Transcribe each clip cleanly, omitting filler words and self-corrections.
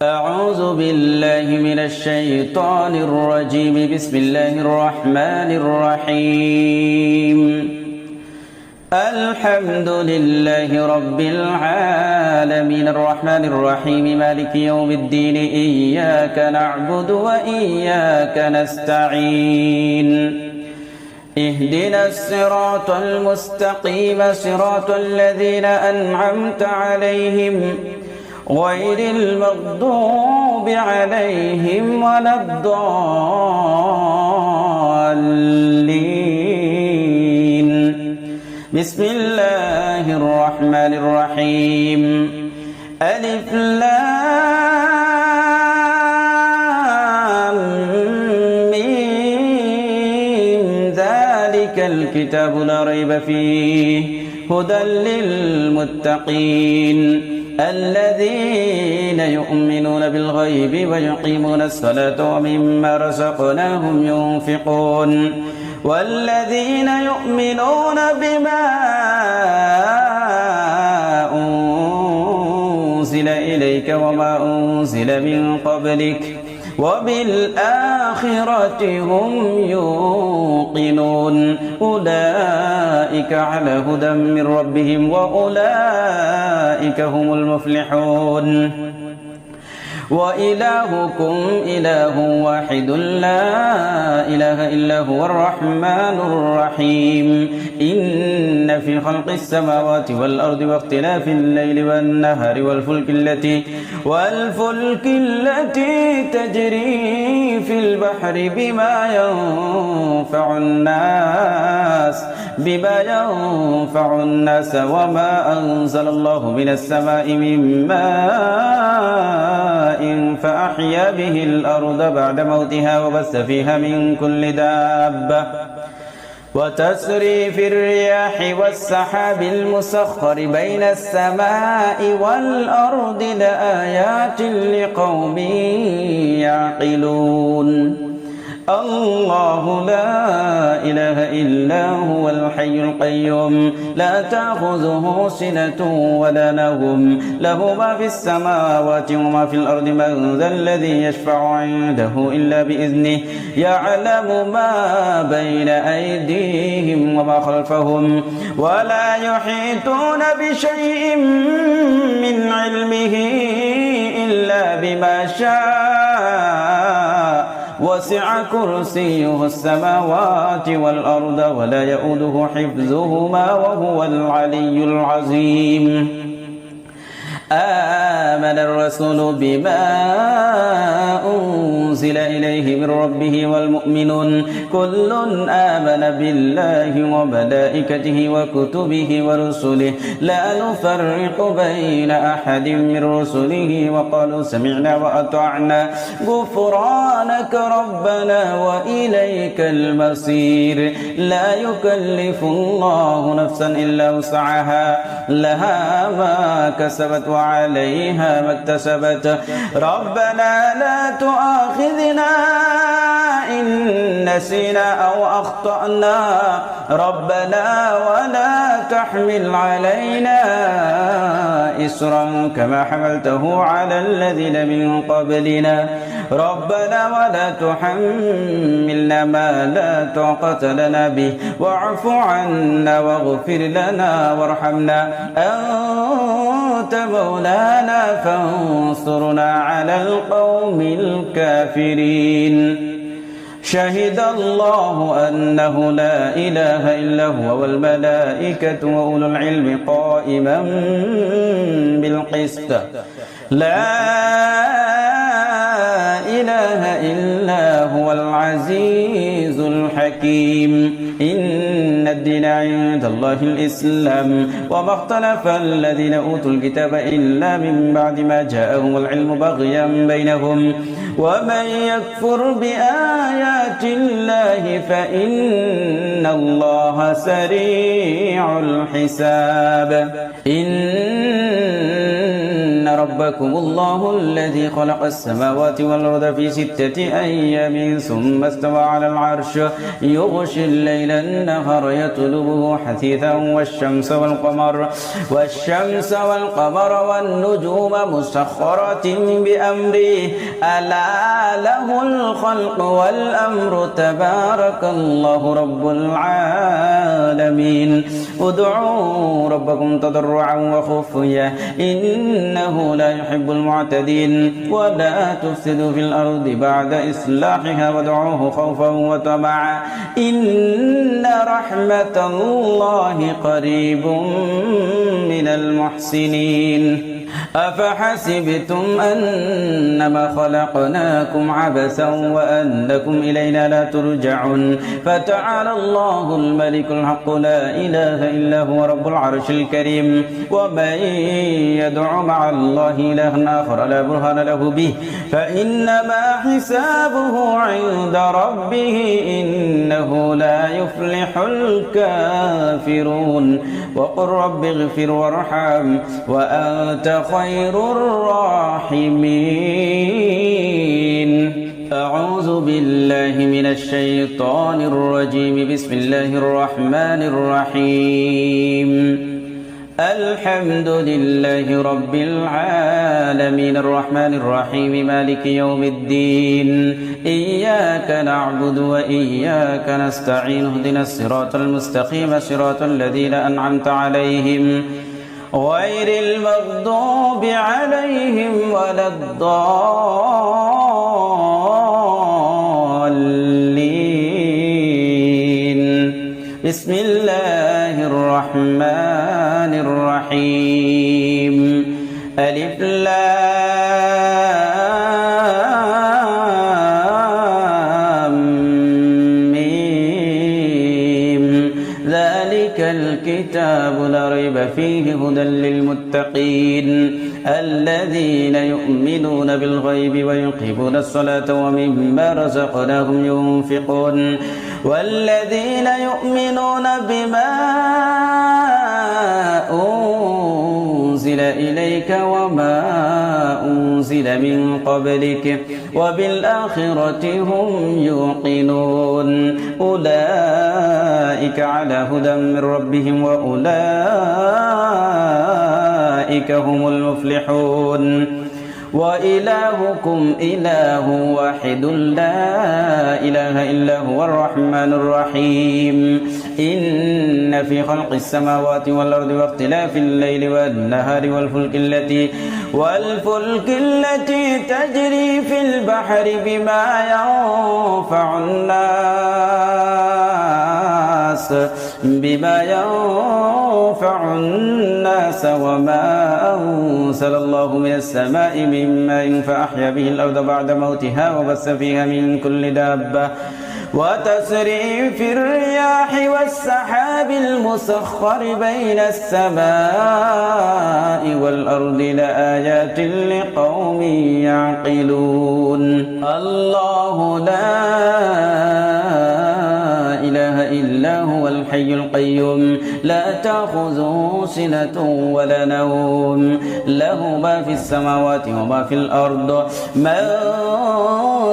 أعوذ بالله من الشيطان الرجيم. بسم الله الرحمن الرحيم. الحمد لله رب العالمين الرحمن الرحيم مالك يوم الدين إياك نعبد وإياك نستعين اهدنا الصراط المستقيم صراط الذين أنعمت عليهم غير المغضوب عليهم ولا الضالين. بسم الله الرحمن الرحيم. ألف لام ميم ذلك الكتاب لا ريب فيه هدى للمتقين الذين يؤمنون بالغيب ويقيمون الصلاة ومما رزقناهم ينفقون والذين يؤمنون بما أنزل إليك وما أنزل من قبلك وبالآخرة هم يوقنون أولئك على هدى من ربهم وأولئك هم المفلحون. وإلهكم إله واحد لا إله إلا هو الرحمن الرحيم. إن في خلق السماوات والأرض واختلاف الليل والنهار والفلك التي تجري في البحر بما ينفع الناس وما أنزل الله من السماء من ماء فأحيا به الأرض بعد موتها وبث فيها من كل دابة وتسري في الرياح والسحاب المسخر بين السماء والأرض لآيات لقوم يعقلون. الله لا إله إلا هو الحي القيوم لا تأخذه سنة ولا نوم له ما في السماوات وما في الأرض من ذا الذي يشفع عنده إلا بإذنه يعلم ما بين أيديهم وما خلفهم ولا يحيطون بشيء من علمه إلا بما شاء وسع كرسيه السماوات والأرض ولا يؤوده حفظهما وهو العلي العظيم. آمن الرسول بما أنزل إليه من ربه والمؤمنون كل آمن بالله وملائكته وكتبه ورسله لا نفرق بين أحد من رسله وقالوا سمعنا وأطعنا غفرانك ربنا وإليك المصير. لا يكلف الله نفسا إلا وسعها لها ما كسبت وعليها ما اكتسبت ربنا لا تؤاخذنا إن نسينا أو أخطأنا ربنا ولا تحمل علينا إصرا كما حملته على الذين من قبلنا ربنا ولا تحملنا ما لا طاقة لنا به واعف عنا واغفر لنا وارحمنا أنت مولانا فانصرنا على القوم الكافرين. شهد الله أنه لا إله إلا هو والملائكة وأولو العلم قائما بالقسط لا إله إلا هو العزيز الحكيم. إن الدين عند الله الإسلام وما اختلف الذين أوتوا الكتاب إلا من بعد ما جاءهم العلم بغيا بينهم ومن يكفر بآيات الله فإن الله سريع الحساب. إن ربكم الله الذي خلق السماوات والأرض في 6 أيام ثم استوى على العرش يغشي الليل النهار يطلبه حثيثا والشمس والقمر والنجوم مسخرات بأمره ألا له الخلق والأمر تبارك الله رب العالمين ادعوا ربكم تضرعا وخفيا إنه لا يحب المعتدين ولا تفسدوا في الأرض بعد إصلاحها وادعوه خوفا وطمعا إن رحمة الله قريب من المحسنين أفحسبتم أنما خلقناكم عبثا وأنكم إلينا لا ترجعون فتعالى الله الملك الحق لا إله إلا هو رب العرش الكريم ومن يدع مع الله إلها آخر لا برهان له به فإنما حسابه عند ربه إنه لا يفلح الكافرون وقل رب اغفر وارحم وأنت خير الراحمين أعوذ بالله من الشيطان الرجيم بسم الله الرحمن الرحيم الحمد لله رب العالمين الرحمن الرحيم مالك يوم الدين إياك نعبد وإياك نستعين اهدنا الصراط المستقيم صراط الذين أنعمت عليهم غير المغضوب عليهم ولا الضالين بسم الله الرحمن الرحيم ألف لام ميم ذلك الكتاب لا ريب فيه هدى للمتقين الذين يؤمنون بالغيب ويقيمون الصلاة ومما رزقناهم ينفقون والذين يؤمنون بما أنزل إليك وما أنزل من قبلك وبالآخرة هم يوقنون أولئك على هدى من ربهم وأولئك هم المفلحون وإلهكم إله واحد لا إله إلا هو الرحمن الرحيم إن في خلق السماوات والأرض واختلاف الليل والنهار والفلك التي تجري في البحر بما ينفع الناس وما أنزل الله من السماء من ماء فأحيا به الأرض بعد موتها وبث فيها من كل دابة وتسريف الرياح والسحاب المسخر بين السماء والأرض لآيات لقوم يعقلون الله لا إله إلا هو الحي القيوم لا تأخذه سنة ولا نوم له ما في السماوات وما في الأرض من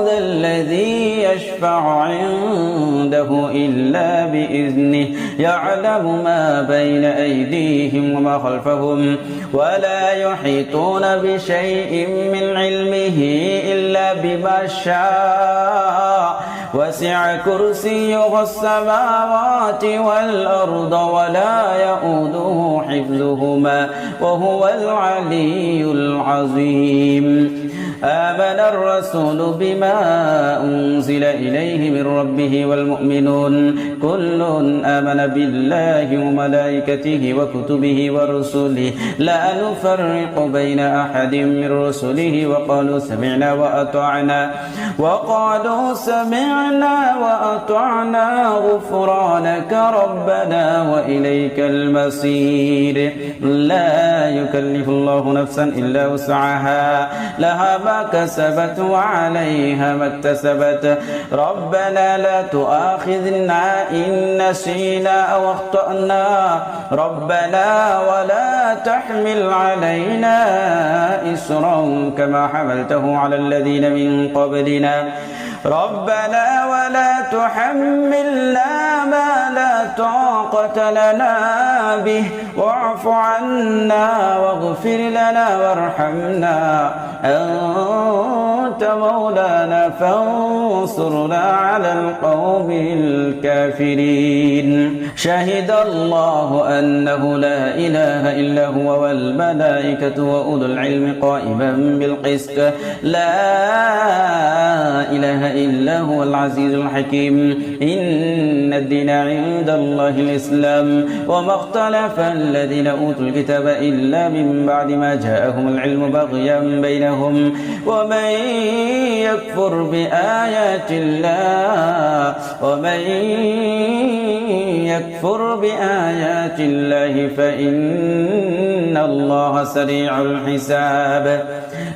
ذا الذي يشفع عنده إلا بإذنه يعلم ما بين أيديهم وما خلفهم ولا يحيطون بشيء من علمه إلا بما شاء وسع كرسيه السماوات والأرض ولا يؤوده حفظهما وهو العلي العظيم آمن الرسول بما أنزل إليه من ربه والمؤمنون كل آمن بالله وملائكته وكتبه ورسله لا نفرق بين أحد من رسله وقالوا سمعنا وأطعنا غفرانك ربنا وإليك المصير لا يكلف الله نفسا إلا وسعها لها ما ما كسبت وعليها ما اكتسبت ربنا لا تؤاخذنا إن نسينا أو أخطأنا ربنا ولا تحمل علينا إصرا كما حملته على الذين من قبلنا ربنا ولا تحملنا ما لا طاقة لنا به واعف عنا واغفر لنا وارحمنا أنت مولانا فانصرنا على القوم الكافرين شهد الله أنه لا إله إلا هو والملائكة وأولو العلم قائما بالقسط لا إله إلا هو العزيز الحكيم إن الدين عند الله الإسلام وما اختلف الذين أوتوا الكتاب إلا من بعد ما جاءهم العلم بغيا بينهم ومن يكفر بآيات الله فإن الله سريع الحساب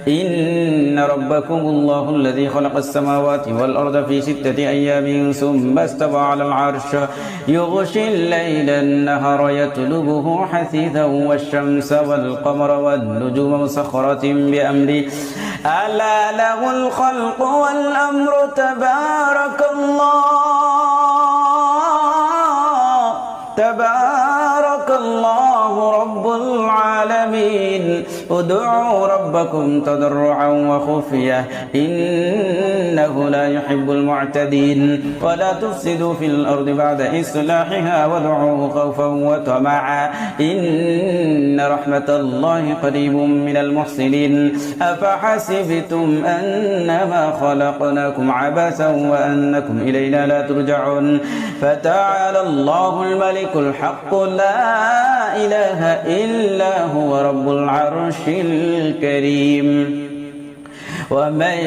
إن ربكم الله الذي خلق السماوات والأرض في 6 أيام ثم استوى على العرش يغشي الليل النهار يطلبه حثيثا والشمس والقمر والنجوم مسخرات بأمره ألا له الخلق والأمر تبارك الله رب العالمين ادعوا ربكم تضرعا وخفية إنه لا يحب المعتدين ولا تفسدوا في الأرض بعد إصلاحها وادعوه خوفا وطمعا إن رحمة الله قريب من المحسنين أفحسبتم أنما خلقناكم عبثا وأنكم إلينا لا ترجعون فتعالى الله الملك الحق لا إله إلا هو رب العرش الكريم ومن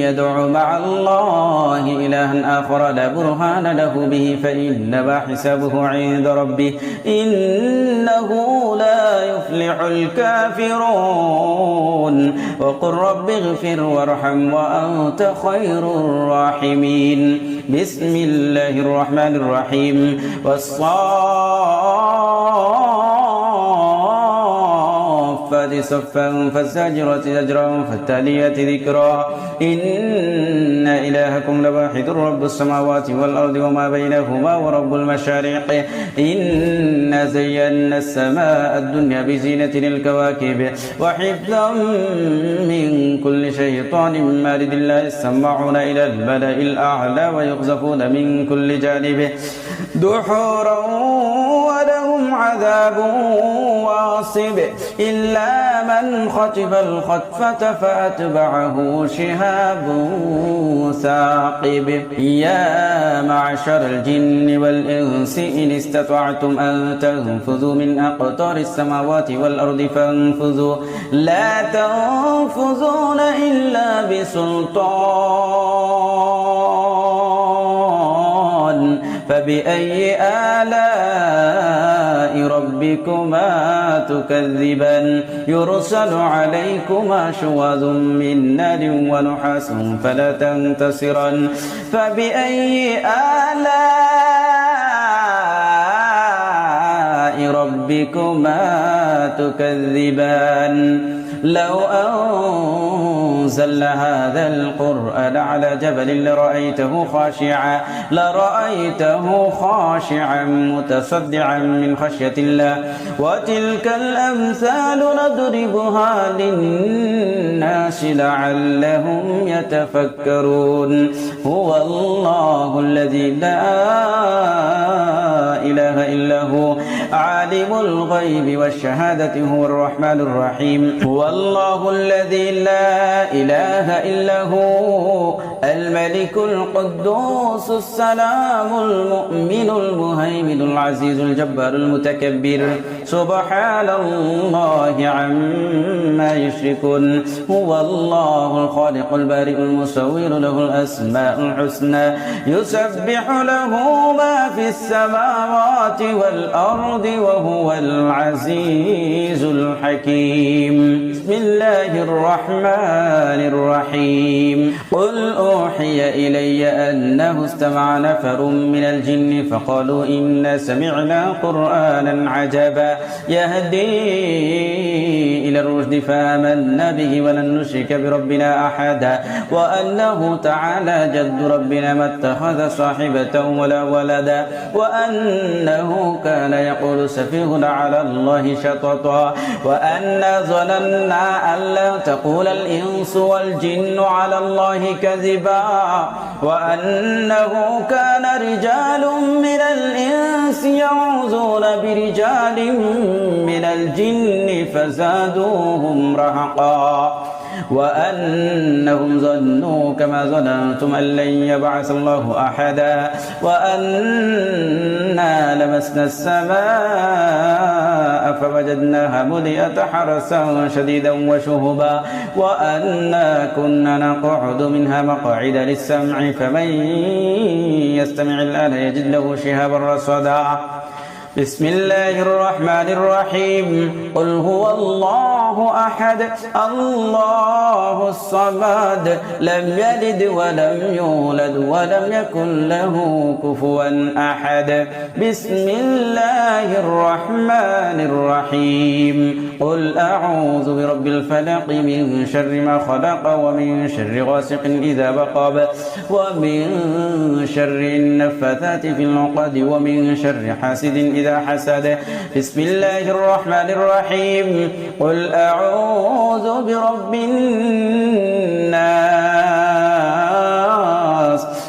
يدع مع الله إلها آخر لا برهان له به فإنما حسابه عند ربه إنه لا يفلح الكافرون وقل رب اغفر وارحم وأنت خير الراحمين بسم الله الرحمن الرحيم والصافات صفا فالزاجرات زجرا فالتاليات ذكرا إن إلهكم لواحد رب السماوات والأرض وما بينهما ورب المشارق إنا زينا السماء الدنيا بزينة الكواكب وحفظا من كل شيطان مارد لا يسمعون إلى الملأ الأعلى ويقذفون من كل جانب دحورا ولهم عذاب واصب إلا من خطف الخطفة فأتبعه شهاب ثاقب يا معشر الجن والإنس إن استطعتم أن تنفذوا من أقطار السماوات والأرض فانفذوا لا تنفذون إلا بسلطان فبأي آلاء ربكما تكذبان يرسل عليكما شواظ من نار ونحاس فلا تنتصران فبأي آلاء ربكما تكذبان لو أنزلنا هذا القرآن على جبل لرأيته خاشعا متصدعا من خشية الله وتلك الأمثال نضربها للناس لعلهم يتفكرون هو الله الذي لا إله إلا هو عالم الغيب والشهادة هو الرحمن الرحيم هو الله الذي لا إله إلا هو الملك القدوس السلام المؤمن المهيمن العزيز الجبار المتكبر سبحان الله عما يشركون هو الله الخالق البارئ المصور له الأسماء الحسنى يسبح له ما في السماوات والأرض والأرض وهو العزيز الحكيم. بسم الله الرحمن الرحيم. قل أوحي إلي أنه استمع نفر من الجن فقالوا إنا سمعنا قرآنا عجبا يهدي إلى الرشد فآمنا به ولن نشرك بربنا أحدا وأنه تعالى جد ربنا ما اتخذ صاحبة ولا ولدا وأنه كان يقول سفيهنا على الله شططا وأنا ظننا أن لا تقول الإنس والجن على الله كذبا وأنه كان رجال من الإنس يعوذون برجال من الجن فزادوهم رهقا وأنهم ظنوا كما ظننتم أن لن يبعث الله أحدا وأنا لمسنا السماء فوجدناها ملئت حرسا شديدا وشهبا وأنا كنا نقعد منها مقاعد للسمع فمن يستمع الآن يجد له شهابا رصدا. بسم الله الرحمن الرحيم. قل هو الله أحد الله الصمد لم يلد ولم يولد ولم يكن له كفوا أحد. بسم الله الرحمن الرحيم. قل أعوذ برب الفلق من شر ما خلق ومن شر غاسق إذا وقب ومن شر النفاثات في العقد ومن شر حاسد إذا حسد. بسم الله الرحمن الرحيم. قل أعوذ برب الناس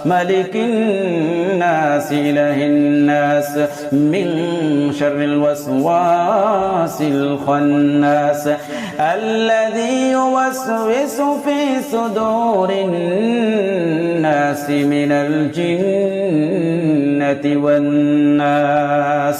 ملك الناس إله الناس من شر الوسواس الخناس الذي يوسوس في صدور الناس من الجنة والناس.